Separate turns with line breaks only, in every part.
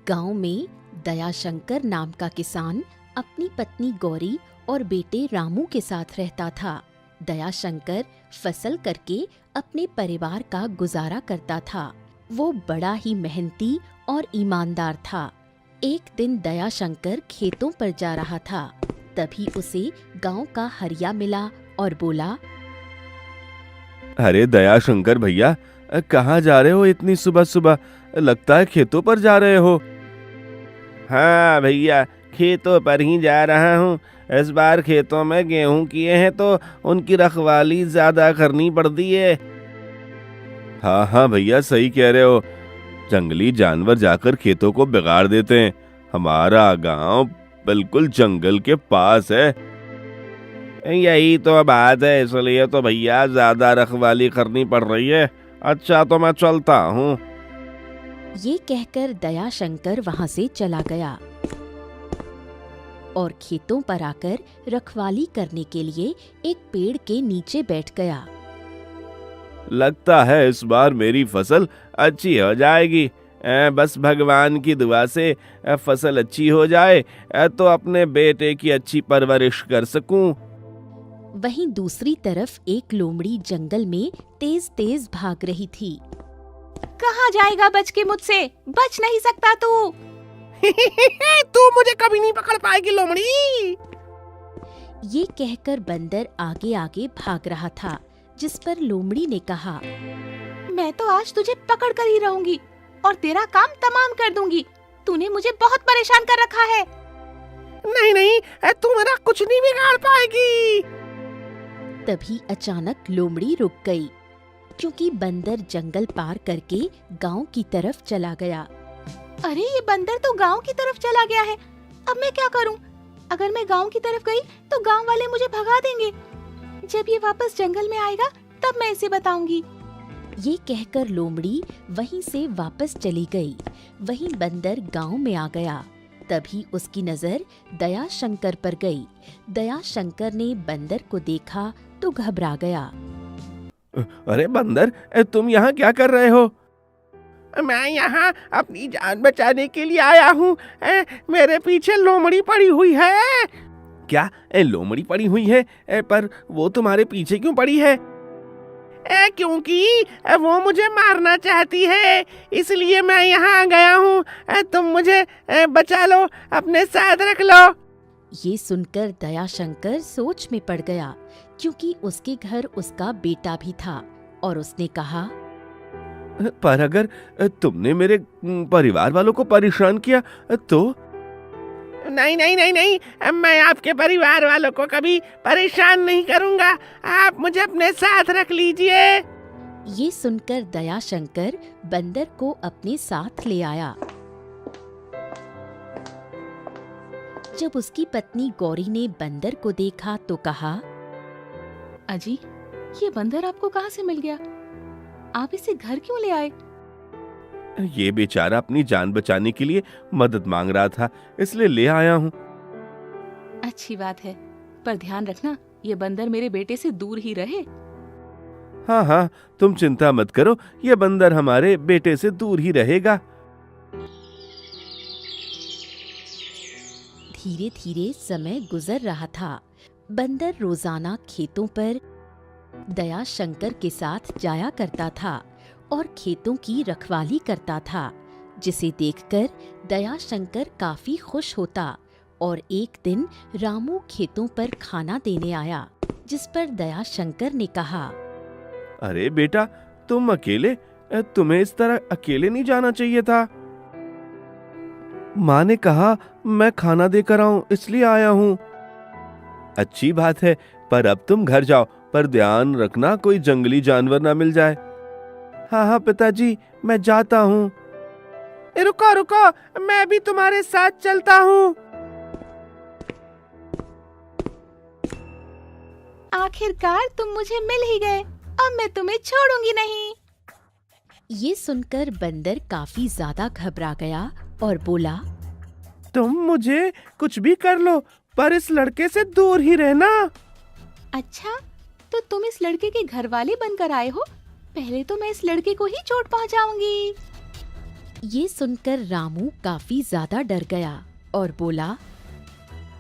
गांव में दयाशंकर नाम का किसान अपनी पत्नी गौरी और बेटे रामू के साथ रहता था। दयाशंकर फसल करके अपने परिवार का गुजारा करता था। वो बड़ा ही मेहनती और ईमानदार था। एक दिन दयाशंकर खेतों पर जा रहा था, तभी उसे गांव का हरिया मिला और बोला,
अरे दयाशंकर भैया, कहाँ जा रहे हो इतनी सुबह सुबह? लगता है खेतों पर जा रहे हो। हाँ भैया, खेतों पर ही जा रहा हूँ। इस बार खेतों में गेहूं किए हैं तो उनकी रखवाली ज्यादा करनी पड़ती है। हाँ हाँ भैया, सही कह रहे हो। जंगली जानवर जाकर खेतों को बिगाड़ देते हैं। हमारा गांव बिल्कुल जंगल के पास है। यही तो बात है, इसलिए तो भैया ज्यादा रखवाली करनी पड़ रही है। अच्छा, तो मैं चलता हूँ।
ये कहकर दयाशंकर वहां से चला गया और खेतों पर आकर रखवाली करने के लिए एक पेड़ के नीचे बैठ गया।
लगता है इस बार मेरी फसल अच्छी हो जाएगी। बस भगवान की दुआ से फसल अच्छी हो जाए तो अपने बेटे की अच्छी परवरिश कर सकूं।
वहीं दूसरी तरफ एक लोमड़ी जंगल में तेज तेज भाग रही थी।
कहाँ जाएगा बच के मुझसे? बच नहीं सकता तू। तू मुझे कभी नहीं पकड़ पाएगी लोमड़ी।
ये कहकर बंदर आगे आगे भाग रहा था, जिस पर लोमड़ी ने कहा,
मैं तो आज तुझे पकड़ कर ही रहूंगी और तेरा काम तमाम कर दूंगी। तूने मुझे बहुत परेशान कर रखा है। नहीं नहीं, तू मेरा कुछ नहीं बिगाड़ पाएगी।
तभी अचानक लोमड़ी रुक गई, क्योंकि बंदर जंगल पार करके गांव की तरफ चला गया।
अरे ये बंदर तो गांव की तरफ चला गया है। अब मैं क्या करूं? अगर मैं गांव की तरफ गई तो गांव वाले मुझे भगा देंगे। जब ये वापस जंगल में आएगा तब मैं इसे बताऊंगी।
ये कहकर लोमड़ी वहीं से वापस चली गई। वहीं बंदर गांव में आ गया। तभी उसकी नजर दयाशंकर पर गई। दयाशंकर ने बंदर को देखा तो घबरा गया।
अरे बंदर, तुम यहाँ क्या कर रहे हो? मैं यहाँ अपनी जान बचाने के लिए आया हूँ। मेरे पीछे लोमड़ी पड़ी हुई है। क्या लोमड़ी पड़ी हुई है? पर वो तुम्हारे पीछे क्यों पड़ी है? क्योंकि वो मुझे मारना चाहती है, इसलिए मैं यहाँ आ गया हूँ। तुम मुझे बचा लो, अपने साथ रख लो।
ये सुनकर दयाशंकर सोच में पड़ गया, क्योंकि उसके घर उसका बेटा भी था, और उसने कहा,
पर अगर तुमने मेरे परिवार वालों को परेशान किया तो? नहीं नहीं नहीं नहीं, मैं आपके परिवार वालों को कभी परेशान नहीं करूंगा। आप मुझे अपने साथ रख लीजिए।
ये सुनकर दयाशंकर बंदर को अपने साथ ले आया। जब उसकी पत्नी गौरी ने बंदर को देखा तो कहा,
अजी, ये बंदर आपको कहाँ से मिल गया? आप इसे घर क्यों ले आए?
ये बेचारा अपनी जान बचाने के लिए मदद मांग रहा था, इसलिए ले आया हूँ।
अच्छी बात है, पर ध्यान रखना ये बंदर मेरे बेटे से दूर ही रहे।
हाँ हाँ, तुम चिंता मत करो, ये बंदर हमारे बेटे से दूर ही रहेगा।
धीरे धीरे समय गुजर रहा था। बंदर रोजाना खेतों पर दयाशंकर के साथ जाया करता था और खेतों की रखवाली करता था, जिसे देखकर दयाशंकर काफी खुश होता। और एक दिन रामू खेतों पर खाना देने आया, जिस पर दयाशंकर ने कहा,
अरे बेटा, तुम अकेले? तुम्हें इस तरह अकेले नहीं जाना चाहिए था। माँ ने कहा मैं खाना देकर आऊं, इसलिए आया हूँ। अच्छी बात है, पर अब तुम घर जाओ, पर ध्यान रखना कोई जंगली जानवर ना मिल जाए। हाँ हाँ पिताजी, मैं जाता हूँ। रुको रुको, मैं भी तुम्हारे साथ चलता हूँ।
आखिरकार तुम मुझे मिल ही गए। अब मैं तुम्हें छोड़ूंगी नहीं।
ये सुनकर बंदर काफी ज्यादा घबरा गया और बोला,
तुम मुझे कुछ भी कर लो, पर इस लड़के से दूर ही रहना।
अच्छा, तो तुम इस लड़के के घर वाले बनकर आए हो? पहले तो मैं इस लड़के को ही चोट पहुंचाऊंगी।
ये सुनकर रामू काफी ज्यादा डर गया और बोला,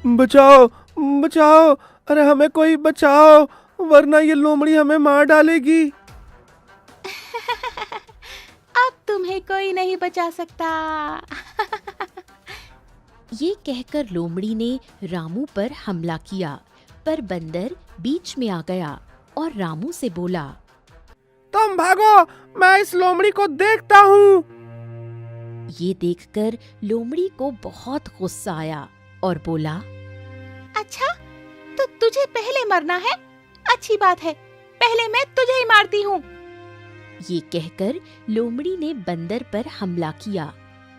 बचाओ बचाओ, अरे हमें कोई बचाओ, वरना ये लोमड़ी हमें मार डालेगी।
अब तुम्हें कोई नहीं बचा सकता।
ये कहकर लोमड़ी ने रामू पर हमला किया, पर बंदर बीच में आ गया और रामू से बोला,
तुम भागो, मैं इस लोमड़ी को देखता हूँ।
ये देखकर लोमड़ी को बहुत गुस्सा आया और बोला,
अच्छा, तो तुझे पहले मरना है? अच्छी बात है, पहले मैं तुझे ही मारती हूँ।
ये कहकर लोमड़ी ने बंदर पर हमला किया।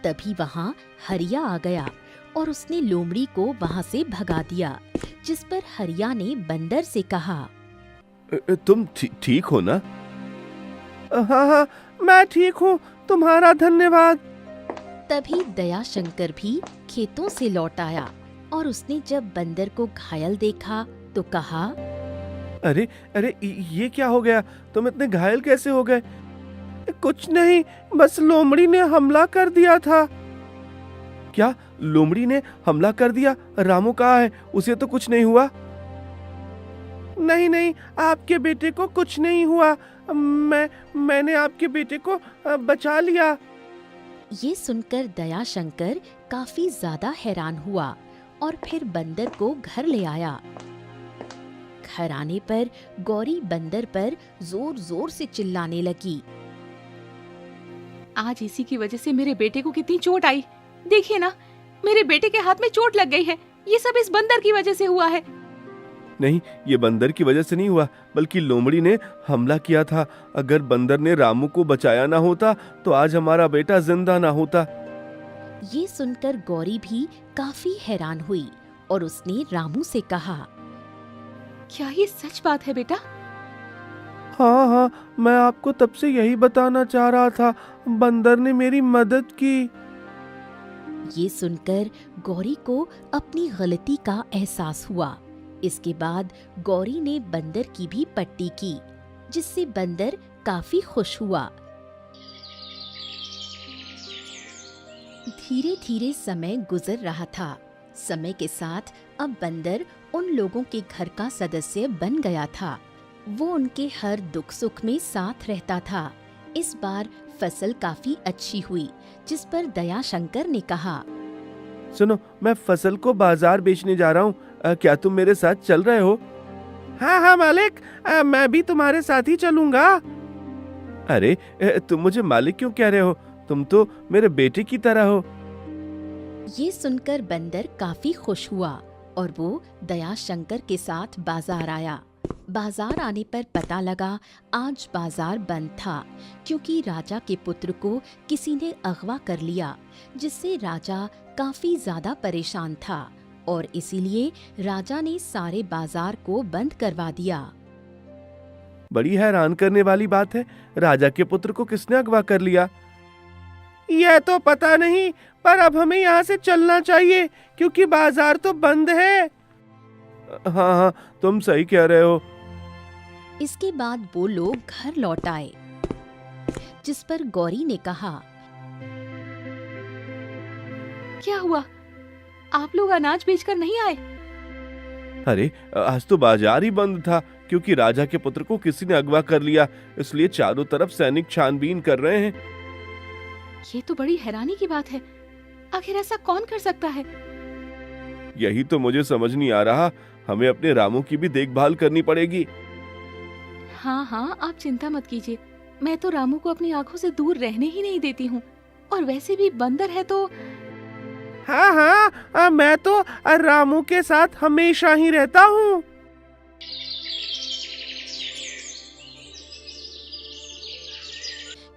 तभी वहाँ हरिया आ गया और उसने लोमड़ी को वहाँ से भगा दिया, जिस पर हरिया ने बंदर से कहा,
तुम ठीक हो ना? हाँ हाँ, मैं ठीक हूँ, तुम्हारा धन्यवाद।
तभी दयाशंकर भी खेतों से लौट आया और उसने जब बंदर को घायल देखा तो कहा,
अरे अरे, ये क्या हो गया? तुम इतने घायल कैसे हो गए? कुछ नहीं, बस लोमड़ी ने हमला कर दिया था। क्या लोमड़ी ने हमला कर दिया? रामू कहाँ है? उसे तो कुछ नहीं हुआ। नहीं नहीं, आपके बेटे को कुछ नहीं हुआ। मैंने आपके बेटे को बचा लिया।
ये सुनकर दयाशंकर काफी ज्यादा हैरान हुआ और फिर बंदर को घर ले आया। घर आने पर गौरी बंदर पर जोर जोर से चिल्लाने लगी,
आज इसी की वजह से मेरे बेटे को कितनी चोट आई। देखिए ना, मेरे बेटे के हाथ में चोट लग गई है। ये सब इस बंदर की वजह से हुआ है।
नहीं, ये बंदर की वजह से नहीं हुआ, बल्कि लोमड़ी ने हमला किया था। अगर बंदर ने रामू को बचाया ना होता तो आज हमारा बेटा जिंदा ना होता।
ये सुनकर गौरी भी काफी हैरान हुई और उसने रामू से कहा,
क्या ये सच बात है बेटा?
हाँ हाँ, मैं आपको तब से यही बताना चाह रहा था, बंदर ने मेरी मदद की।
ये सुनकर गौरी को अपनी गलती का एहसास हुआ। इसके बाद गौरी ने बंदर की भी पट्टी की, जिससे बंदर काफी खुश हुआ। धीरे धीरे समय गुजर रहा था। समय के साथ अब बंदर उन लोगों के घर का सदस्य बन गया था। वो उनके हर दुख सुख में साथ रहता था। इस बार फसल काफी अच्छी हुई, जिस पर दयाशंकर ने कहा,
सुनो, मैं फसल को बाजार बेचने जा रहा हूँ, क्या तुम मेरे साथ चल रहे हो? हाँ हाँ मालिक, मैं भी तुम्हारे साथ ही चलूंगा। अरे तुम मुझे मालिक क्यों कह रहे हो? तुम तो मेरे बेटे की तरह हो।
ये सुनकर बंदर काफी खुश हुआ और वो दयाशंकर के साथ बाजार आया। बाजार आने पर पता लगा आज बाजार बंद था, क्योंकि राजा के पुत्र को किसी ने अगवा कर लिया, जिससे राजा काफी ज्यादा परेशान था और इसीलिए राजा ने सारे बाजार को बंद करवा दिया।
बड़ी हैरान करने वाली बात है, राजा के पुत्र को किसने अगवा कर लिया? यह तो पता नहीं, पर अब हमें यहाँ से चलना चाहिए, क्योंकि बाजार तो बंद है। हाँ हाँ, तुम सही कह रहे हो।
इसके बाद वो लोग घर लौट आए, जिस पर गौरी ने कहा,
क्या हुआ? आप लोग अनाज बेचकर नहीं आए?
अरे आज तो बाजार ही बंद था, क्योंकि राजा के पुत्र को किसी ने अगवा कर लिया, इसलिए चारों तरफ सैनिक छानबीन कर रहे हैं।
ये तो बड़ी हैरानी की बात है। आखिर ऐसा कौन कर सकता है?
यही तो मुझे समझ नहीं आ रहा। हमें अपने रामू की भी देखभाल करनी पड़ेगी।
हाँ हाँ, आप चिंता मत कीजिए। मैं तो रामू को अपनी आंखों से दूर रहने ही नहीं देती हूँ। और वैसे भी बंदर है तो।
हाँ हाँ, मैं तो रामू के साथ हमेशा ही रहता हूँ।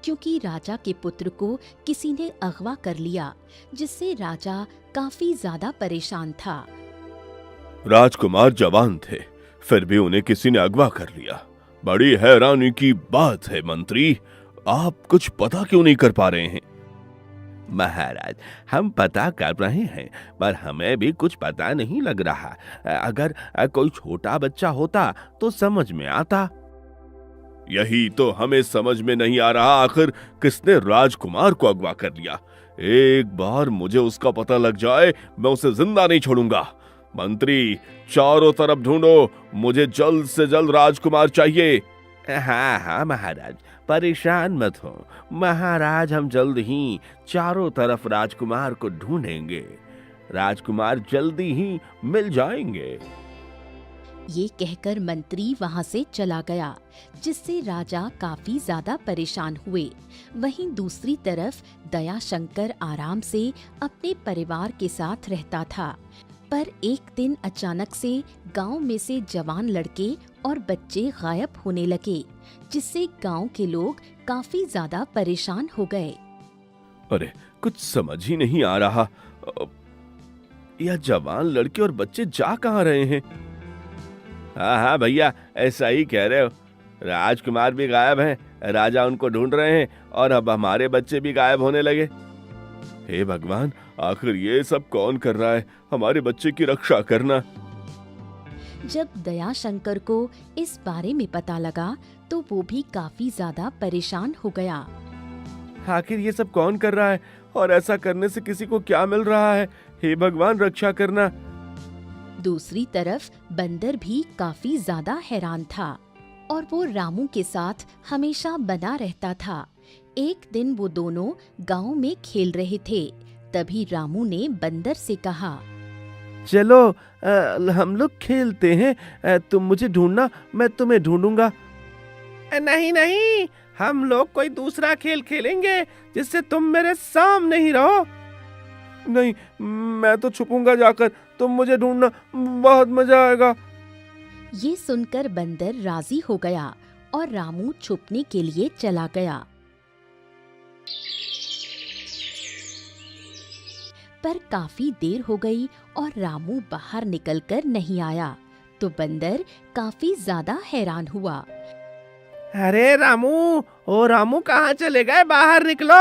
क्योंकि राजा के पुत्र को किसी ने अगवा कर लिया, जिससे राजा काफी ज्यादा परेशान था।
राजकुमार जवान थे, फिर भी उन्हें किसी ने अगवा कर लिया। बड़ी हैरानी की बात है मंत्री, आप कुछ पता क्यों नहीं कर पा रहे हैं? महाराज, हम पता कर रहे हैं, पर हमें भी कुछ पता नहीं लग रहा। अगर कोई छोटा बच्चा होता तो समझ में आता। यही तो हमें समझ में नहीं आ रहा, आखिर किसने राजकुमार को अगवा कर लिया। एक बार मुझे उसका पता लग जाए, मैं उसे जिंदा नहीं छोड़ूंगा। मंत्री, चारों तरफ ढूंढो, मुझे जल्द से जल्द राजकुमार चाहिए। हाँ हाँ महाराज, परेशान मत हो महाराज, हम जल्द ही चारों तरफ राजकुमार को ढूंढेंगे। राजकुमार जल्दी ही मिल जाएंगे।
ये कहकर मंत्री वहां से चला गया, जिससे राजा काफी ज्यादा परेशान हुए। वहीं दूसरी तरफ दयाशंकर आराम से अपने परिवार के साथ रहता था। पर एक दिन अचानक से गांव में से जवान लड़के और बच्चे गायब होने लगे, जिससे गांव के लोग काफी ज्यादा परेशान हो गए।
अरे कुछ समझ ही नहीं आ रहा, यह जवान लड़के और बच्चे जा कहाँ रहे हैं? हाँ हाँ भैया, ऐसा ही कह रहे हो। राजकुमार भी गायब हैं, राजा उनको ढूंढ रहे हैं और अब हमारे बच्चे भी गायब होने लगे। हे भगवान, आखिर ये सब कौन कर रहा है? हमारे बच्चे की रक्षा करना।
जब दयाशंकर को इस बारे में पता लगा तो वो भी काफी ज्यादा परेशान हो गया।
आखिर ये सब कौन कर रहा है और ऐसा करने से किसी को क्या मिल रहा है? हे भगवान, रक्षा करना।
दूसरी तरफ बंदर भी काफी ज्यादा हैरान था और वो रामू के साथ हमेशा बना रहता था। एक दिन वो दोनों गांव में खेल रहे थे, तभी रामू ने बंदर से कहा,
चलो हम लोग खेलते हैं, तुम मुझे ढूंढना, मैं तुम्हें ढूंढूंगा। नहीं नहीं, हम लोग कोई दूसरा खेल खेलेंगे जिससे तुम मेरे सामने ही रहो। नहीं, मैं तो छुपूंगा जाकर, तुम मुझे ढूंढना, बहुत मजा आएगा।
ये सुनकर बंदर राजी हो गया और रामू छुपने के लिए चला गया। पर काफी देर हो गई और रामू बाहर निकलकर नहीं आया, तो बंदर काफी ज्यादा हैरान हुआ।
अरे रामू, ओ रामू, कहाँ चले गए? बाहर निकलो,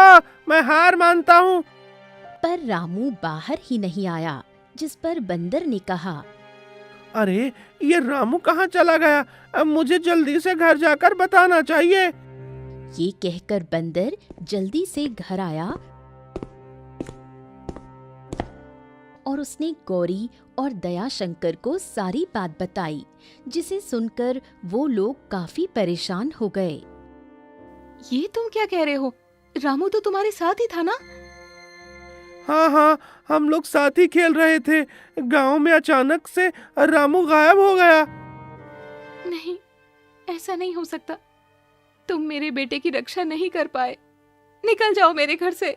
मैं हार मानता हूँ।
पर रामू बाहर ही नहीं आया, जिस पर बंदर ने कहा,
अरे ये रामू कहाँ चला गया? अब मुझे जल्दी से घर जाकर बताना चाहिए।
ये कहकर बंदर जल्दी से घर आया और उसने गौरी और दयाशंकर को सारी बात बताई, जिसे सुनकर वो लोग काफी परेशान हो गए।
ये तुम क्या कह रहे हो? रामू तो तुम्हारे साथ ही था ना?
हाँ हाँ, हम लोग साथ ही खेल रहे थे। गांव में अचानक से रामू गायब हो गया।
नहीं, ऐसा नहीं हो सकता। तुम मेरे बेटे की रक्षा नहीं कर पाए। निकल जाओ मेरे घर से।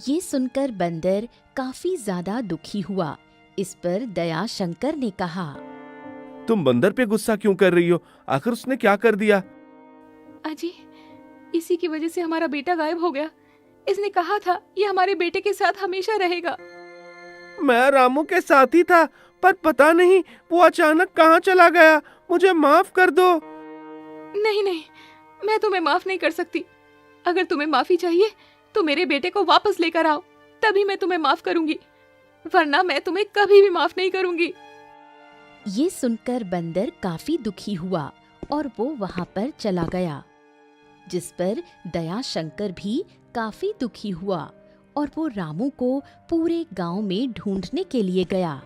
ये सुनकर बंदर काफी ज्यादा दुखी हुआ। इस पर दयाशंकर ने कहा,
तुम बंदर पे गुस्सा क्यों कर रही हो? आखिर उसने क्या कर दिया?
अजी, इसी की वजह से हमारा बेटा गायब हो गया। इसने कहा था ये हमारे बेटे के साथ हमेशा रहेगा।
मैं रामू के साथ ही था, पर पता नहीं वो अचानक कहाँ चला गया। मुझे माफ कर दो।
नहीं नहीं, मैं तुम्हें माफ नहीं कर सकती। अगर तुम्हें माफी चाहिए तो मेरे बेटे को वापस लेकर आओ, तभी मैं तुम्हें माफ करूंगी, वरना मैं तुम्हें कभी भी माफ नहीं करूंगी।
ये सुनकर बंदर काफी दुखी हुआ और वो वहां पर चला गया, जिस पर दयाशंकर भी काफी दुखी हुआ और वो रामू को पूरे गांव में ढूंढने के लिए गया।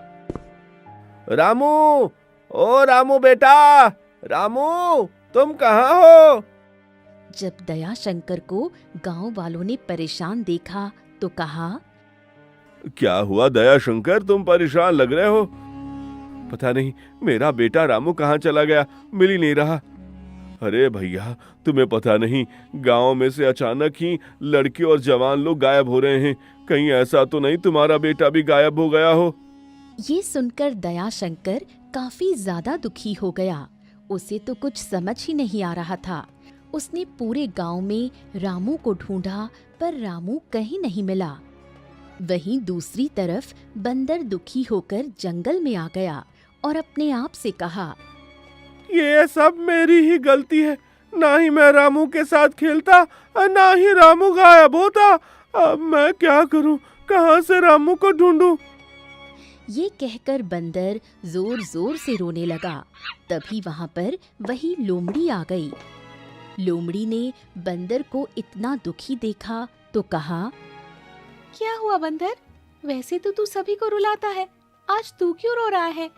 रामू, ओ रामू बेटा, रामू तुम कहाँ हो?
जब दयाशंकर को गांव वालों ने परेशान देखा तो कहा,
क्या हुआ दयाशंकर, तुम परेशान लग रहे हो? पता नहीं मेरा बेटा रामू कहाँ चला गया, मिल ही नहीं रहा। अरे भैया, तुम्हें पता नहीं, गांव में से अचानक ही लड़के और जवान लोग गायब हो रहे हैं। कहीं ऐसा तो नहीं तुम्हारा बेटा भी गायब हो गया हो?
ये सुनकर दयाशंकर काफी ज्यादा दुखी हो गया। उसे तो कुछ समझ ही नहीं आ रहा था। उसने पूरे गांव में रामू को ढूंढा, पर रामू कहीं नहीं मिला। वहीं दूसरी तरफ बंदर दुखी होकर जंगल में आ गया और अपने आप से कहा,
ये सब मेरी ही गलती है। ना ही मैं रामू के साथ खेलता, ना ही रामू गायब होता। अब मैं क्या करूं? कहां से रामू को ढूंढूं?
ये कहकर बंदर जोर जोर से रोने लगा। तभी वहां पर वही लोमड़ी आ गई लोमड़ी ने बंदर को इतना दुखी देखा तो कहा,
क्या हुआ बंदर? वैसे तो तू सभी को रुलाता है, आज तू क्यों रो रहा है?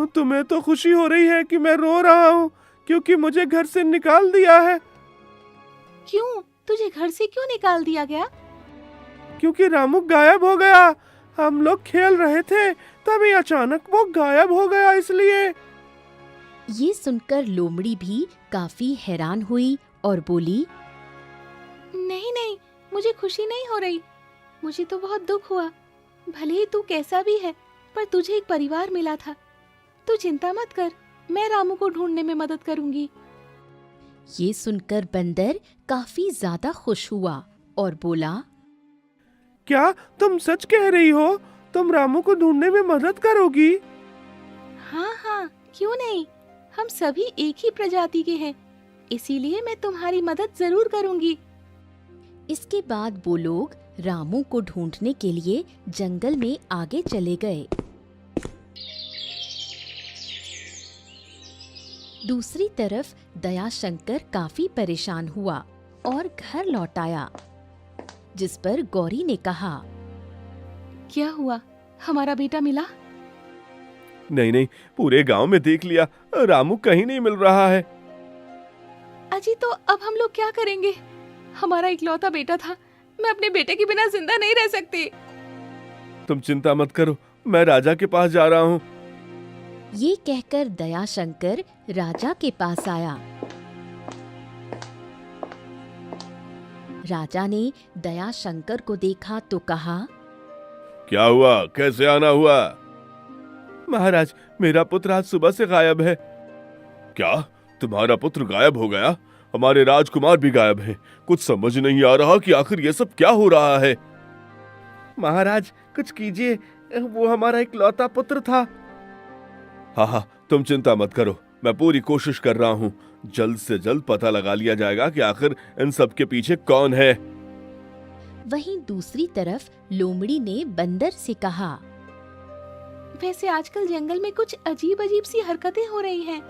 तुम्हें तो खुशी हो रही है कि मैं रो रहा हूँ क्योंकि मुझे घर से निकाल दिया है।
क्यों? तुझे घर से क्यों निकाल दिया गया?
क्योंकि रामू गायब हो गया। हम लोग खेल रहे थे तभी अचानक वो गायब हो गया, इसलिए।
ये सुनकर लोमड़ी भी काफी हैरान हुई और बोली,
नहीं नहीं, मुझे खुशी नहीं हो रही, मुझे तो बहुत दुख हुआ। भले ही तू कैसा भी है, पर तुझे एक परिवार मिला था। तू चिंता मत कर, मैं रामू को ढूंढने में मदद करूंगी।
ये सुनकर बंदर काफी ज्यादा खुश हुआ और बोला,
क्या तुम सच कह रही हो? तुम रामू को ढूंढने में मदद करोगी?
हाँ हाँ, क्यों नहीं, हम सभी एक ही प्रजाति के हैं, इसीलिए मैं तुम्हारी मदद जरूर करूंगी।
इसके बाद वो लोग रामू को ढूंढने के लिए जंगल में आगे चले गए। दूसरी तरफ दयाशंकर काफी परेशान हुआ और घर लौट आया, जिस पर गौरी ने कहा,
क्या हुआ, हमारा बेटा मिला?
नहीं नहीं, पूरे गांव में देख लिया, रामू कहीं नहीं मिल रहा है।
अजी, तो अब हम लोग क्या करेंगे? हमारा इकलौता बेटा था, मैं अपने बेटे के बिना जिंदा नहीं रह सकती।
तुम चिंता मत करो, मैं राजा के पास जा रहा हूँ।
ये कहकर दयाशंकर राजा के पास आया। राजा ने दयाशंकर को देखा तो कहा,
क्या हुआ, कैसे आना हुआ? महाराज, मेरा पुत्र आज सुबह से गायब है। क्या? तुम्हारा पुत्र गायब हो गया? हमारे राजकुमार भी गायब हैं। कुछ समझ नहीं आ रहा कि आखिर ये सब क्या हो रहा है। महाराज, कुछ कीजिए, वो हमारा इकलौता पुत्र था। हाँ हाँ, तुम चिंता मत करो, मैं पूरी कोशिश कर रहा हूँ। जल्द से जल्द पता लगा लिया जाएगा कि आखिर इन सब के पीछे कौन है।
वहीं दूसरी तरफ लोमड़ी ने बंदर से कहा,
वैसे आजकल जंगल में कुछ अजीब अजीब सी हरकतें हो रही हैं।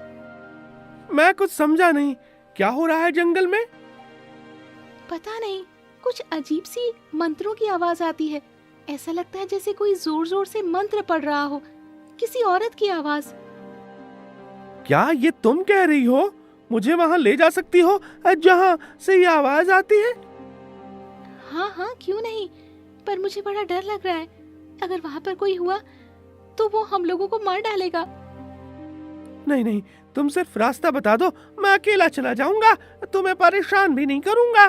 मैं कुछ समझा नहीं, क्या हो रहा है जंगल में?
पता नहीं, कुछ अजीब सी मंत्रों की आवाज आती है। ऐसा लगता है जैसे कोई जोर जोर से मंत्र पढ़ रहा हो, किसी औरत की आवाज।
क्या ये तुम कह रही हो? मुझे वहाँ ले जा सकती हो जहाँ से ये आवाज आती है?
हाँ हाँ, क्यों नहीं, पर मुझे बड़ा डर लग रहा है। अगर वहाँ पर कोई हुआ तो वो हम लोगों को मार डालेगा।
नहीं नहीं, तुम सिर्फ रास्ता बता दो, मैं अकेला चला जाऊंगा, तुम्हें परेशान भी नहीं करूंगा।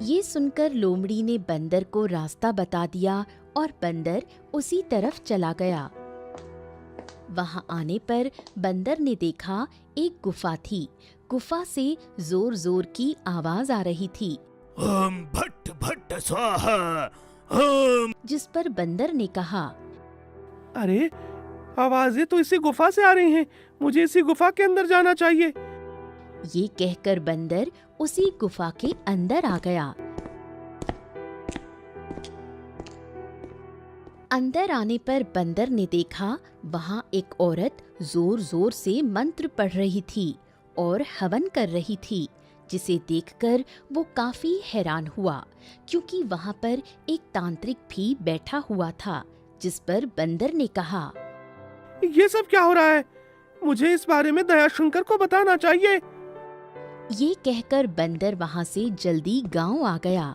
ये सुनकर लोमड़ी ने बंदर को रास्ता बता दिया और बंदर उसी तरफ चला गया। वहां आने पर बंदर ने देखा एक गुफा थी। गुफा से जोर जोर की आवाज आ रही थी।
ओम भट्ट भट्ट स्वाहा। ओम।
जिस पर बंदर ने कहा,
अरे, आवाजें तो इसी गुफा से आ रही हैं, मुझे इसी गुफा के अंदर जाना चाहिए।
ये कहकर बंदर उसी गुफा के अंदर आ गया। अंदर आने पर बंदर ने देखा वहां एक औरत जोर जोर से मंत्र पढ़ रही थी और हवन कर रही थी, जिसे देखकर वो काफी हैरान हुआ, क्योंकि वहां पर एक तांत्रिक भी बैठा हुआ था। जिस पर बंदर ने कहा,
ये सब क्या हो रहा है? मुझे इस बारे में दयाशंकर को बताना चाहिए।
ये कहकर बंदर वहां से जल्दी गांव आ गया।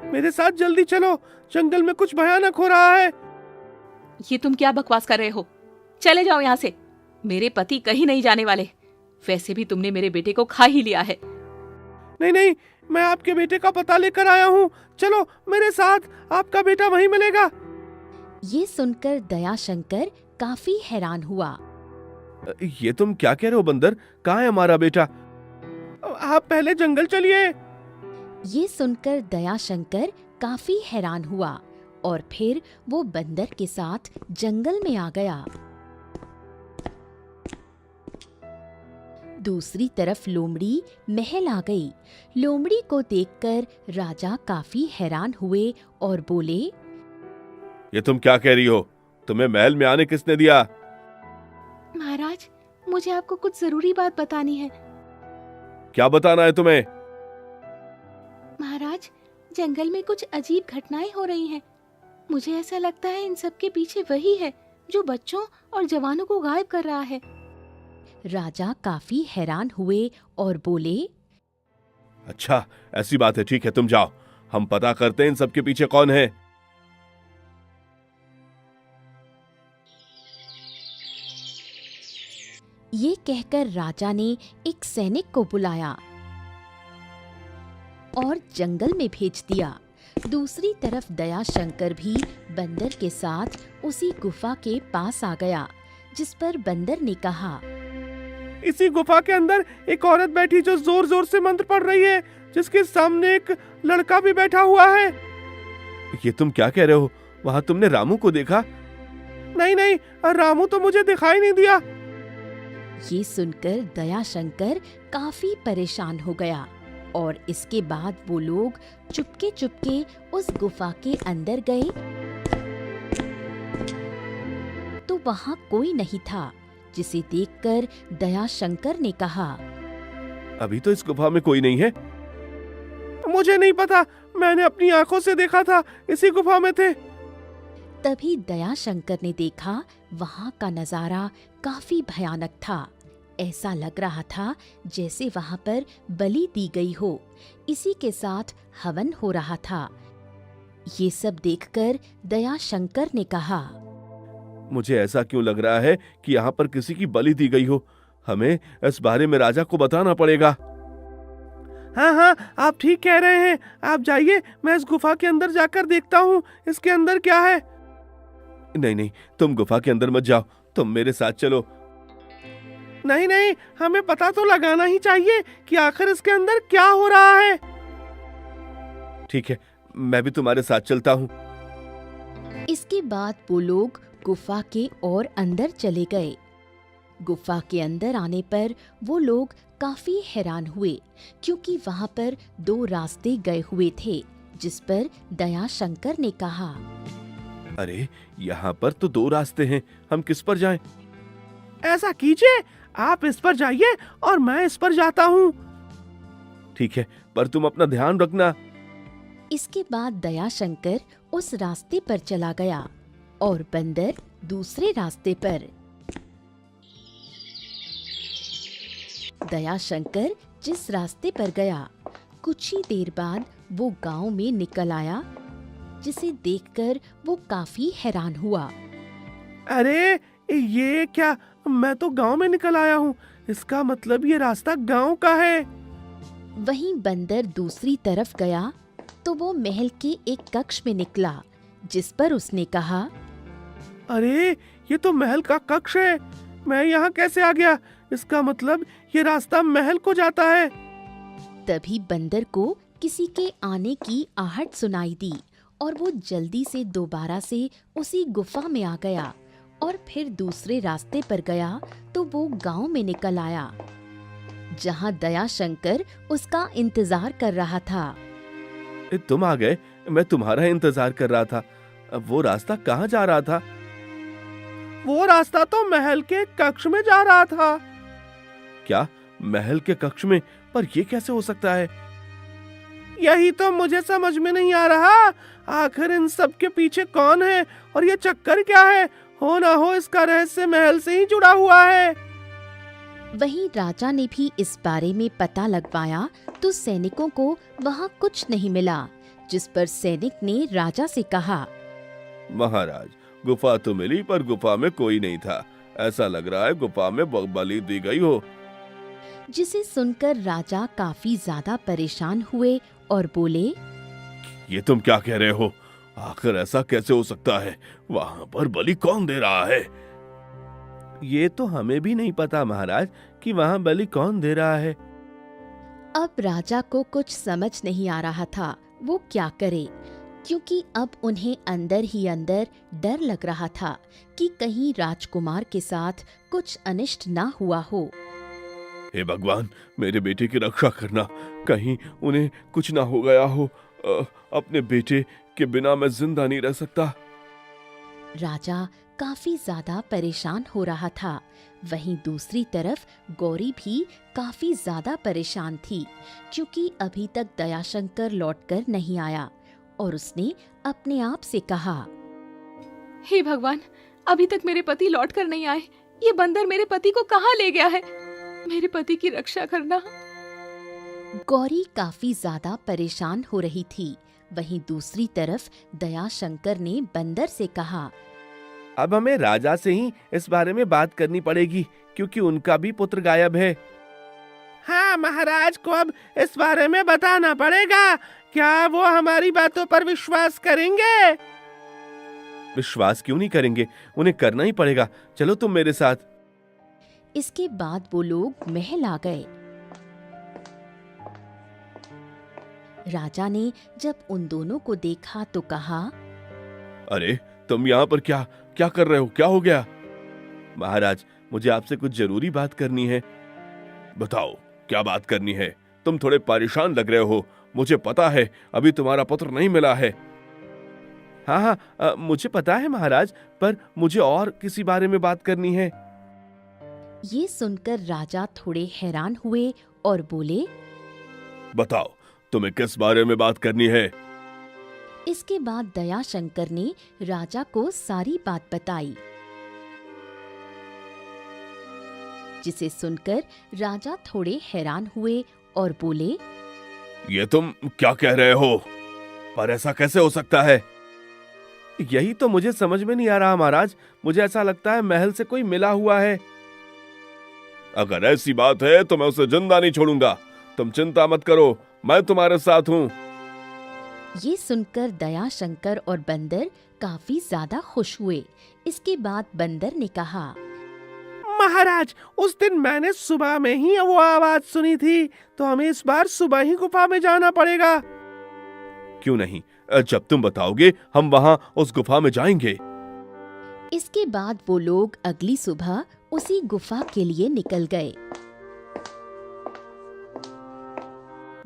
मेरे साथ जल्दी चलो, जंगल में कुछ भयानक हो रहा है।
ये तुम क्या बकवास कर रहे हो? चले जाओ यहाँ से, मेरे पति कहीं नहीं जाने वाले। वैसे भी तुमने मेरे बेटे को खा ही लिया है।
नहीं नहीं, मैं आपके बेटे का पता लेकर आया हूँ, चलो मेरे साथ, आपका बेटा वहीं मिलेगा।
ये सुनकर दयाशंकर काफी हैरान हुआ।
ये तुम क्या कह रहे हो बंदर? कहाँ है हमारा बेटा? आप पहले जंगल चलिए।
ये सुनकर दयाशंकर काफी हैरान हुआ और फिर वो बंदर के साथ जंगल में आ गया। दूसरी तरफ लोमड़ी महल आ गई। लोमड़ी को देखकर राजा काफी हैरान हुए और बोले,
ये तुम क्या कह रही हो? तुम्हें महल में आने किसने दिया?
महाराज, मुझे आपको कुछ जरूरी बात बतानी है।
क्या बताना है तुम्हें?
महाराज, जंगल में कुछ अजीब घटनाएं हो रही हैं। मुझे ऐसा लगता है इन सब के पीछे वही है जो बच्चों और जवानों को गायब कर रहा है।
राजा काफी हैरान हुए और बोले,
अच्छा, ऐसी बात है, ठीक है, तुम जाओ, हम पता करते हैं इन सब के पीछे कौन है।
ये कहकर राजा ने एक सैनिक को बुलाया और जंगल में भेज दिया। दूसरी तरफ दयाशंकर भी बंदर के साथ उसी गुफा के पास आ गया, जिस पर बंदर ने कहा,
इसी गुफा के अंदर एक औरत बैठी जो जोर जोर से मंत्र पढ़ रही है, जिसके सामने एक लड़का भी बैठा हुआ है। ये तुम क्या कह रहे हो? वहाँ तुमने रामू को देखा? नहीं नहीं, रामू तो मुझे दिखाई नहीं दिया।
ये सुनकर दयाशंकर काफी परेशान हो गया और इसके बाद वो लोग चुपके चुपके उस गुफा के अंदर गए तो वहाँ कोई नहीं था, जिसे देखकर दयाशंकर ने कहा,
अभी तो इस गुफा में कोई नहीं है। मुझे नहीं पता, मैंने अपनी आंखों से देखा था, इसी गुफा में थे।
तभी दयाशंकर ने देखा वहाँ का नजारा काफी भयानक था। ऐसा लग रहा था जैसे वहाँ पर बलि दी गई हो। इसी के साथ हवन हो रहा था। ये सब देखकर दयाशंकर ने कहा,
मुझे ऐसा क्यों लग रहा है कि यहाँ पर किसी की बलि दी गई हो। हमें इस बारे में राजा को बताना पड़ेगा। हाँ हाँ, आप ठीक कह रहे हैं, आप जाइए, मैं इस गुफा के अंदर जाकर देखता हूँ इसके अंदर क्या है। नहीं नहीं, तुम गुफा के अंदर मत जाओ, तुम मेरे साथ चलो। नहीं नहीं, हमें पता तो लगाना ही चाहिए कि आखिर इसके अंदर क्या हो रहा है। ठीक है, मैं भी तुम्हारे साथ चलता हूँ।
इसके बाद वो लोग गुफा के और अंदर चले गए। गुफा के अंदर आने पर वो लोग काफी हैरान हुए, क्योंकि वहाँ पर 2 रास्ते गए हुए थे, जिस पर दयाशंकर ने कहा,
अरे यहाँ पर तो 2 रास्ते हैं, हम किस पर जाएं? ऐसा कीजिए, आप इस पर जाइए और मैं इस पर जाता हूँ। ठीक है, पर तुम अपना ध्यान रखना।
इसके बाद दयाशंकर उस रास्ते पर चला गया और बंदर दूसरे रास्ते पर। दयाशंकर जिस रास्ते पर गया, कुछ ही देर बाद वो गांव में निकल आया, जिसे देखकर वो काफी हैरान हुआ।
अरे ये क्या, मैं तो गांव में निकल आया हूँ, इसका मतलब ये रास्ता गांव का है।
वहीं बंदर दूसरी तरफ गया तो वो महल के एक कक्ष में निकला, जिस पर उसने कहा,
अरे ये तो महल का कक्ष है, मैं यहाँ कैसे आ गया? इसका मतलब ये रास्ता महल को जाता है।
तभी बंदर को किसी के आने की आहट सुनाई दी और वो जल्दी से दोबारा से उसी गुफा में आ गया और फिर दूसरे रास्ते पर गया तो वो गांव में निकल आया, जहां दयाशंकर उसका इंतजार कर रहा था।
तुम आ गए, मैं तुम्हारा इंतजार कर रहा था। वो रास्ता कहाँ जा रहा था? वो रास्ता तो महल के कक्ष में जा रहा था। क्या, महल के कक्ष में? पर ये कैसे हो सकता है? यही तो मुझे समझ में नहीं आ रहा। आखिर इन सब के पीछे कौन है और ये चक्कर क्या है? हो ना हो इसका रहस्य महल से ही जुड़ा हुआ है।
वहीं राजा ने भी इस बारे में पता लगवाया तो सैनिकों को वहाँ कुछ नहीं मिला, जिस पर सैनिक ने राजा से कहा,
महाराज, गुफा तो मिली पर गुफा में कोई नहीं था। ऐसा लग रहा है गुफा में बलि दी गई हो।
जिसे सुनकर राजा काफी ज्यादा परेशान हुए और बोले,
ये तुम क्या कह रहे हो? आखिर ऐसा कैसे हो सकता है? वहाँ पर बलि कौन दे रहा है? ये तो हमें भी नहीं पता महाराज कि वहाँ बलि कौन दे रहा है।
अब राजा को कुछ समझ नहीं आ रहा था वो क्या करे, क्योंकि अब उन्हें अंदर ही अंदर डर लग रहा था कि कहीं राजकुमार के साथ कुछ अनिष्ट ना हुआ हो।
हे भगवान, मेरे बेटे की रक्षा करना, कहीं उन्हें कुछ ना हो गया हो। अपने बेटे के बिना मैं जिंदा नहीं रह सकता।
राजा काफी ज्यादा परेशान हो रहा था। वहीं दूसरी तरफ गौरी भी काफी ज्यादा परेशान थी, क्योंकि अभी तक दयाशंकर लौटकर नहीं आया और उसने अपने आप से कहा,
हे भगवान, अभी तक मेरे पति लौट कर नहीं आए। ये बंदर मेरे पति को कहाँ ले गया है? मेरे पति की रक्षा करना।
गौरी काफी ज्यादा परेशान हो रही थी। वहीं दूसरी तरफ दयाशंकर ने बंदर से कहा,
अब हमें राजा से ही इस बारे में बात करनी पड़ेगी, क्योंकि उनका भी पुत्र गायब है। हाँ, महाराज को अब इस बारे में बताना पड़ेगा। क्या वो हमारी बातों पर विश्वास करेंगे? विश्वास क्यों नहीं करेंगे, उन्हें करना ही पड़ेगा। चलो तुम मेरे साथ।
इसके बाद वो लोग महल आ गए। राजा ने जब उन दोनों को देखा तो कहा,
अरे तुम यहाँ पर क्या क्या कर रहे हो? क्या हो गया? महाराज, मुझे आपसे कुछ जरूरी बात करनी है। बताओ, क्या बात करनी है? तुम थोड़े परेशान लग रहे हो। मुझे पता है अभी तुम्हारा पत्र नहीं मिला है। हाँ, मुझे पता है महाराज, पर मुझे और किसी बारे में बात करनी है।
ये सुनकर राजा थोड़े हैरान हुए और बोले,
बताओ, तुम्हें किस बारे में बात करनी है?
इसके बाद दयाशंकर ने राजा को सारी बात बताई, जिसे सुनकर राजा थोड़े हैरान हुए और बोले,
ये तुम क्या कह रहे हो? पर ऐसा कैसे हो सकता है? यही तो मुझे समझ में नहीं आ रहा महाराज। मुझे ऐसा लगता है महल से कोई मिला हुआ है। अगर ऐसी बात है तो मैं उसे जिंदा नहीं छोड़ूंगा। तुम चिंता मत करो, मैं तुम्हारे साथ हूँ।
ये सुनकर दयाशंकर और बंदर काफी ज्यादा खुश हुए। इसके बाद बंदर ने कहा,
महाराज, उस दिन मैंने सुबह में ही वो आवाज सुनी थी, तो हमें इस बार सुबह ही गुफा में जाना पड़ेगा। क्यों नहीं? जब तुम बताओगे हम वहां उस गुफा में जाएंगे।
इसके बाद वो लोग अगली सुबह उसी गुफा के लिए निकल गए।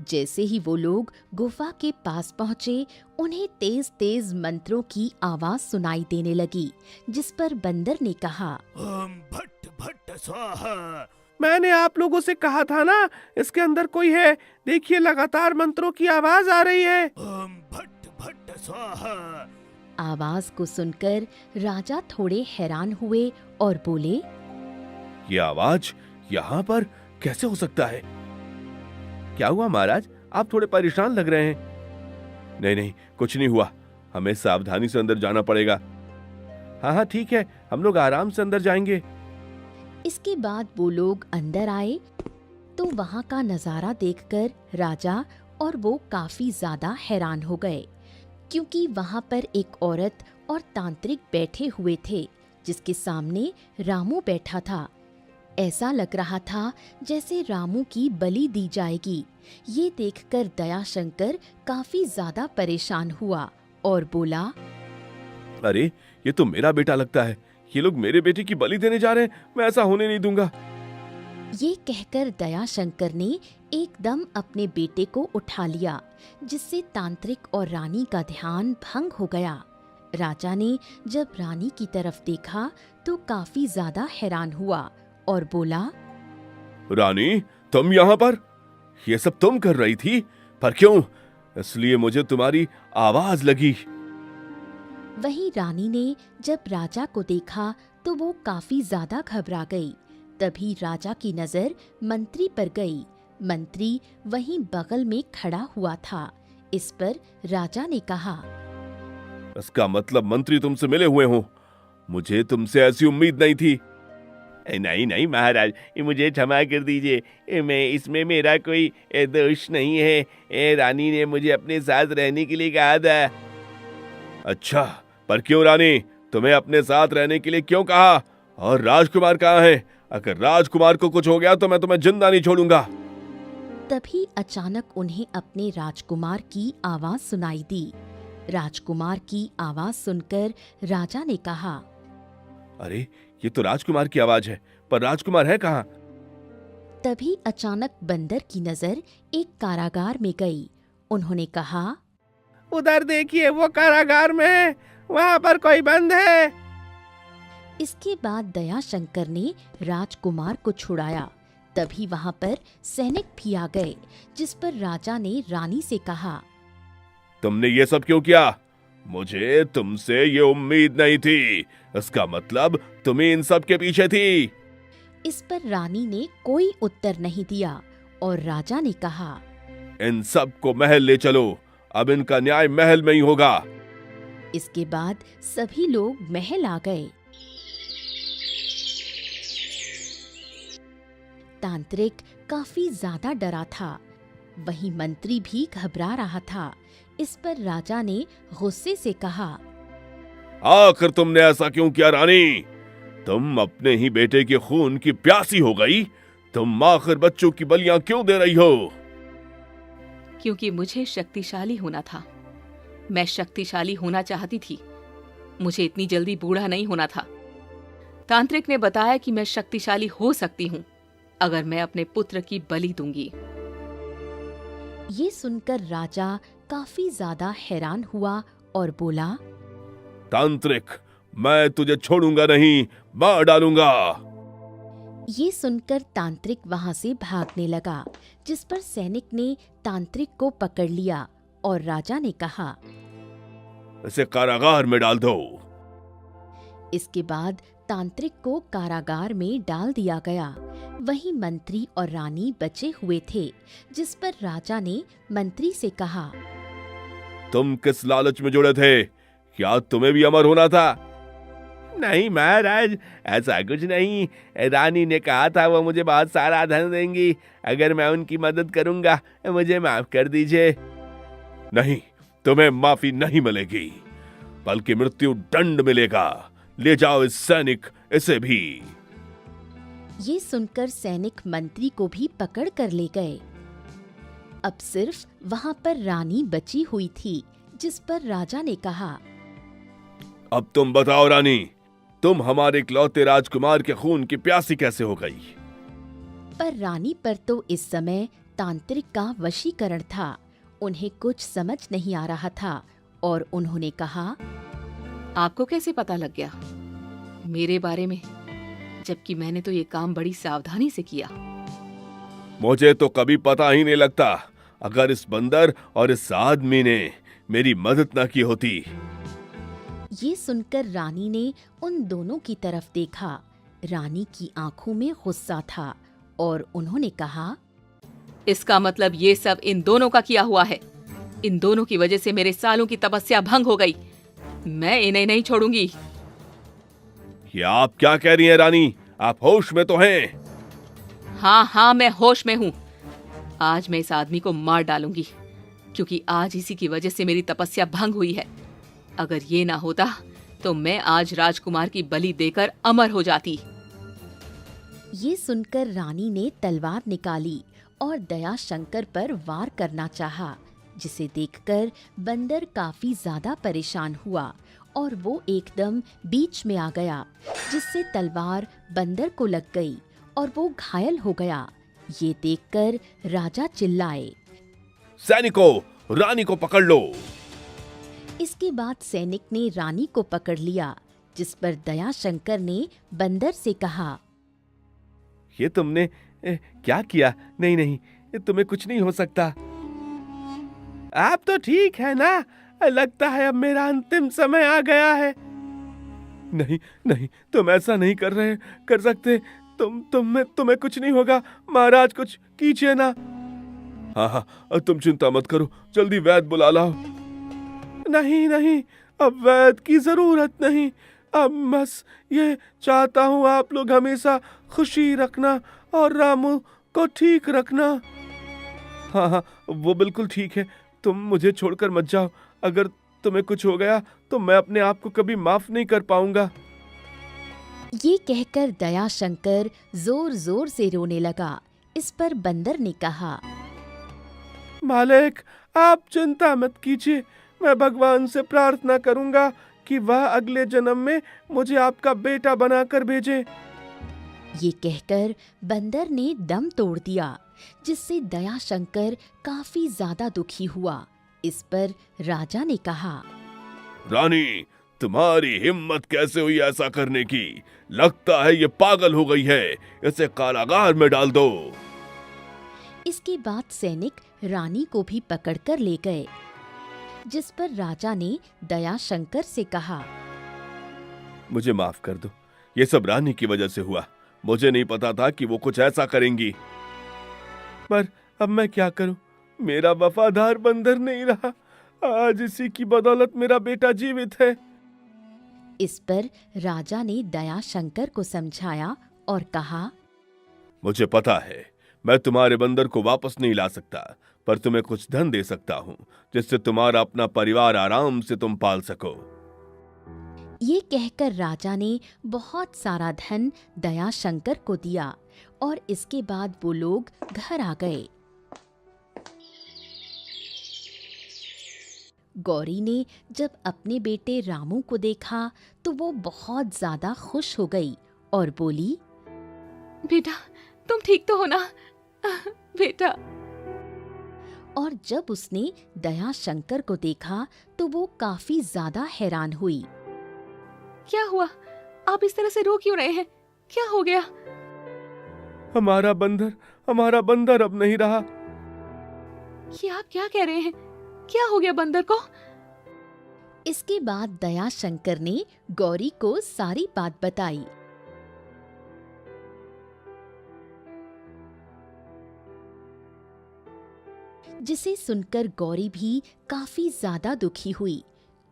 जैसे ही वो लोग गुफा के पास पहुंचे, उन्हें तेज तेज मंत्रों की आवाज सुनाई देने लगी, जिस पर बंदर ने कहा,
ओम भट्ट भट्ट स्वाहा।
मैंने आप लोगों से कहा था ना, इसके अंदर कोई है। देखिए, लगातार मंत्रों की आवाज आ रही है।
ओम भट्ट भट्ट स्वाहा।
आवाज को सुनकर राजा थोड़े हैरान हुए और बोले,
ये आवाज यहाँ पर कैसे हो सकता है? क्या हुआ महाराज? आप थोड़े परेशान लग रहे हैं। नहीं, कुछ नहीं हुआ। हमें सावधानी से अंदर जाना पड़ेगा। हाँ, ठीक है, हम लोग आराम से अंदर जाएंगे।
इसके बाद वो लोग अंदर आए तो वहां का नजारा देखकर राजा और वो काफी ज्यादा हैरान हो गए, क्योंकि वहां पर एक औरत और तांत्रिक बैठे हुए थे, जिसके सामने रामू बैठा था। ऐसा लग रहा था जैसे रामू की बलि दी जाएगी। ये देखकर दयाशंकर काफी ज्यादा परेशान हुआ और बोला,
अरे, ये तो मेरा बेटा लगता है। ये लोग मेरे बेटे की बलि देने जा रहे हैं। मैं ऐसा होने नहीं दूंगा।
ये कहकर दयाशंकर ने एकदम अपने बेटे को उठा लिया, जिससे तांत्रिक और रानी का ध्यान भंग हो गया। राजा ने जब रानी की तरफ देखा तो काफी ज्यादा हैरान हुआ और बोला,
रानी, तुम यहाँ पर? ये सब तुम कर रही थी? पर क्यों? इसलिए मुझे तुम्हारी आवाज लगी।
वहीं रानी ने जब राजा को देखा तो वो काफी ज्यादा घबरा गई। तभी राजा की नजर मंत्री पर गई। मंत्री वहीं बगल में खड़ा हुआ था। इस पर राजा ने कहा,
इसका मतलब मंत्री तुमसे मिले हुए हो। मुझे तुमसे ऐसी उम्मीद नहीं थी। नहीं महाराज, मुझे क्षमा कर दीजिए। मैं इसमें मेरा कोई दोष नहीं है। रानी ने मुझे अपने साथ रहने के लिए कहा था। अच्छा, पर क्यों रानी? तुम्हें अपने साथ रहने के लिए क्यों कहा? और राजकुमार कहाँ है? अगर राजकुमार को कुछ हो गया तो मैं तुम्हें जिंदा नहीं छोड़ूंगा।
तभी अचानक उन्हें अपने राजकुमार की आवाज सुनाई दी। राजकुमार की आवाज सुनकर राजा ने कहा,
अरे, ये तो राजकुमार की आवाज है, पर राजकुमार है कहाँ?
तभी अचानक बंदर की नजर एक कारागार में गई। उन्होंने कहा,
उधर देखिए, वो कारागार में है। वहाँ पर कोई बंद है।
इसके बाद दयाशंकर ने राजकुमार को छुड़ाया। तभी वहां पर सैनिक भी आ गए, जिस पर राजा ने रानी से कहा,
तुमने ये सब क्यों किया? मुझे तुमसे ये उम्मीद नहीं थी। इसका मतलब तुम इन सब के पीछे थी।
इस पर रानी ने कोई उत्तर नहीं दिया और राजा ने कहा,
इन सब को महल ले चलो। अब इनका न्याय महल में ही होगा।
इसके बाद सभी लोग महल आ गए। तांत्रिक काफी ज्यादा डरा था। वहीं मंत्री भी घबरा रहा था। इस पर राजा ने गुस्से से कहा,
आखिर तुमने ऐसा क्यों किया रानी? तुम अपने ही बेटे के खून की प्यासी हो गई। तुम आखिर बच्चों की बलियां क्यों दे रही हो?
क्योंकि मुझे शक्तिशाली होना था। मैं शक्तिशाली होना चाहती थी। मुझे इतनी जल्दी बूढ़ा नहीं होना था। तांत्रिक ने बताया कि मैं शक्तिशाली हो सकती हूँ अगर मैं अपने पुत्र की बलि दूंगी।
ये सुनकर राजा काफी ज्यादा हैरान हुआ और बोला,
तांत्रिक, मैं तुझे छोड़ूंगा नहीं, मार डालूंगा।
ये सुनकर तांत्रिक वहां से भागने लगा, जिस पर सैनिक ने तांत्रिक को पकड़ लिया और राजा ने कहा,
इसे कारागार में डाल दो।
इसके बाद तांत्रिक को कारागार में डाल दिया गया। वहीं मंत्री और रानी बचे हुए थे, जिस पर राजा ने मंत्री से कहा,
तुम किस लालच में जुड़े थे? क्या तुम्हें भी अमर होना था? नहीं महाराज, ऐसा कुछ नहीं। रानी ने कहा था वो मुझे बहुत सारा धन देंगी अगर मैं उनकी मदद करूंगा। मुझे माफ कर दीजिए। नहीं, तुम्हें माफी नहीं मिलेगी, बल्कि मृत्यु दंड मिलेगा। ले जाओ इस सैनिक, इसे भी।
ये सुनकर सैनिक मंत्री को भी पकड़ कर ले गए। अब सिर्फ वहां पर रानी बची हुई थी, जिस पर राजा ने कहा,
अब तुम बताओ रानी, तुम हमारे इकलौते राजकुमार के खून की प्यासी कैसे हो गई?
पर रानी पर तो इस समय तांत्रिक का वशीकरण था। उन्हें कुछ समझ नहीं आ रहा था और उन्होंने कहा,
आपको कैसे पता लग गया मेरे बारे में, जबकि मैंने तो ये काम बड़ी सावधानी से किया।
मुझे तो कभी पता ही नहीं लगता अगर इस बंदर और इस आदमी ने मेरी मदद न की होती।
ये सुनकर रानी ने उन दोनों की तरफ देखा। रानी की आंखों में गुस्सा था और उन्होंने कहा,
इसका मतलब ये सब इन दोनों का किया हुआ है। इन दोनों की वजह से मेरे सालों की तपस्या भंग हो गई। मैं इन्हें नहीं छोड़ूंगी।
ये आप क्या कह रही हैं रानी? आप होश में तो हैं?
हाँ, मैं होश में हूँ। आज मैं इस आदमी को मार डालूंगी, क्योंकि आज इसी की वजह से मेरी तपस्या भंग हुई है। अगर ये ना होता तो मैं आज राजकुमार की बलि देकर अमर हो जाती।
ये सुनकर रानी ने तलवार निकाली और दयाशंकर पर वार करना चाहा, जिसे देखकर बंदर काफी ज्यादा परेशान हुआ और वो एकदम बीच में आ गया, जिससे तलवार बंदर को लग गई और वो घायल हो गया। ये देखकर राजा चिल्लाए,
सैनिकों, रानी को पकड़ लो।
इसके बाद सैनिक ने रानी को पकड़ लिया, जिस पर दयाशंकर ने बंदर से कहा,
ये तुमने क्या किया? नहीं नहीं, तुम्हें कुछ नहीं हो सकता। आप तो ठीक है ना? लगता है अब मेरा अंतिम समय आ गया है। नहीं नहीं, तुम ऐसा नहीं कर सकते। तुम्हें कुछ नहीं होगा महाराज, कुछ कीजिए ना। हाँ, तुम चिंता मत करो, जल्दी वैद्य बुला लाओ। नहीं नहीं, अब वैद्य की जरूरत नहीं। अब बस ये चाहता हूँ आप लोग हमेशा खुशी रखना और रामू को ठीक रखना। हाँ, वो बिल्कुल ठीक है। तुम मुझे छोड़कर मत जाओ। अगर तुम्हें कुछ हो गया तो मैं अपने आप को कभी माफ नहीं कर पाऊंगा।
ये कहकर दयाशंकर जोर जोर से रोने लगा। इस पर बंदर ने कहा,
मालिक, आप चिंता मत कीजिए। मैं भगवान से प्रार्थना करूंगा कि वह अगले जन्म में मुझे आपका बेटा बनाकर भेजे।
ये कहकर बंदर ने दम तोड़ दिया, जिससे दयाशंकर काफी ज्यादा दुखी हुआ। इस पर राजा ने कहा,
रानी, तुम्हारी हिम्मत कैसे हुई ऐसा करने की? लगता है ये पागल हो गई है, इसे कारागार में डाल दो।
इसके बाद सैनिक रानी को भी पकड़कर ले गए, जिस पर राजा ने दयाशंकर से कहा,
मुझे माफ कर दो, ये सब रानी की वजह से हुआ। मुझे नहीं पता था कि वो कुछ ऐसा करेंगी। पर अब मैं क्या करूं? मेरा वफादार बंदर नहीं रहा। आज इसी की बदौलत मेरा बेटा जीवित है।
इस पर राजा ने दयाशंकर को समझाया और कहा,
मुझे पता है मैं तुम्हारे बंदर को वापस नहीं ला सकता, पर तुम्हें कुछ धन दे सकता हूँ जिससे तुम्हारा अपना परिवार आराम से तुम पाल सको।
ये कहकर राजा ने बहुत सारा धन दयाशंकर को दिया और इसके बाद वो लोग घर आ गए। गौरी ने जब अपने बेटे रामू को देखा तो वो बहुत ज्यादा खुश हो गई और बोली,
बेटा तुम ठीक तो हो ना? बेटा।
और जब उसने दयाशंकर को देखा तो वो काफी ज्यादा हैरान हुई।
क्या हुआ? आप इस तरह से रो क्यों रहे हैं? क्या हो गया?
हमारा बंदर अब नहीं रहा।
ये आप क्या कह रहे हैं? क्या हो गया बंदर को?
इसके बाद दयाशंकर ने गौरी को सारी बात बताई। जिसे सुनकर गौरी भी काफी ज्यादा दुखी हुई,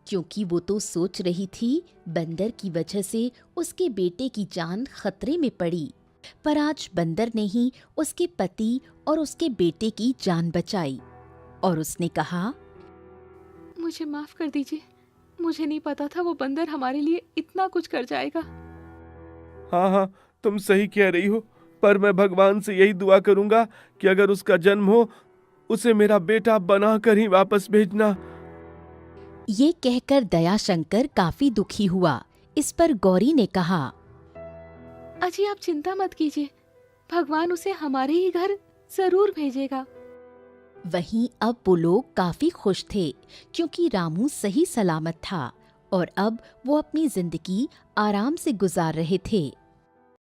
क्योंकि वो तो सोच रही थी बंदर की वजह से उसके बेटे की जान खतरे में पड़ी, पर आज बंदर ने ही उसके पति और उसके बेटे की जान बचाई। और उसने कहा,
मुझे माफ कर दीजिए, मुझे नहीं पता था वो बंदर हमारे लिए इतना कुछ कर जाएगा।
हाँ, तुम सही कह रही हो, पर मैं भगवान से यही दुआ करूंगा कि अगर उसका जन्म हो उसे मेरा बेटा बनाकर ही वापस भेजना।
ये कहकर दयाशंकर काफी दुखी हुआ। इस पर गौरी ने कहा,
अजी आप चिंता मत कीजिए, भगवान उसे हमारे ही घर जरूर भेजेगा।
वहीं अब वो लोग काफी खुश थे, क्योंकि रामू सही सलामत था और अब वो अपनी जिंदगी आराम से गुजार रहे थे।